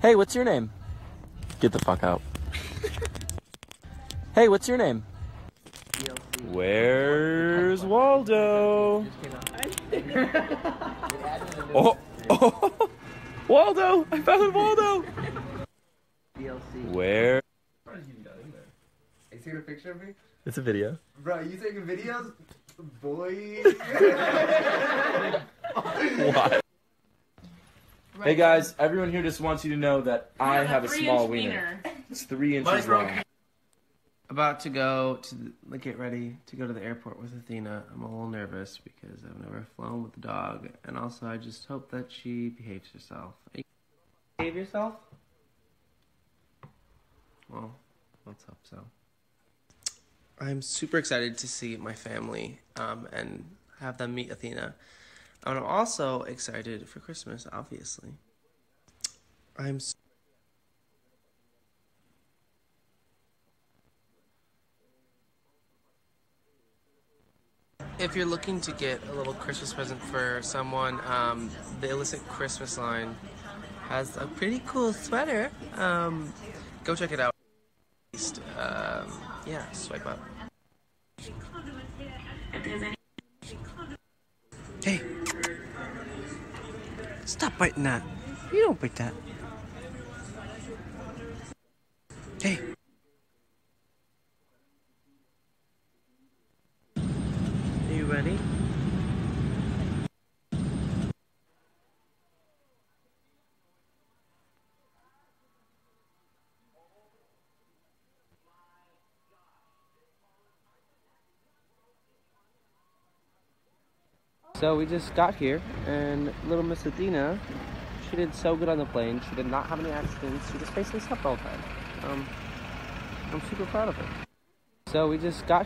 Hey, what's your name? Get the fuck out. Hey, what's your name? Where's Waldo? Oh, oh, Waldo! I found Waldo! Where? You seen a picture of me? It's a video. Bro, you taking videos? Boy. What? Hey guys, everyone here just wants you to know that I have a small wiener. It's 3 inches long. About to go to get ready to go to the airport with Athena. I'm a little nervous because I've never flown with a dog, and also I just hope that she behaves herself. Behave yourself? Well, let's hope so. I'm super excited to see my family and have them meet Athena. And I'm also excited for Christmas, obviously. If you're looking to get a little Christmas present for someone, the Illicit Christmas line has a pretty cool sweater. Go check it out. Yeah, swipe up. Hey! Stop biting that. You don't bite that. Hey! Are you ready? So we just got here, and little Miss Athena, she did so good on the plane. She did not have any accidents. She just basically slept all the time. I'm super proud of her. So we just got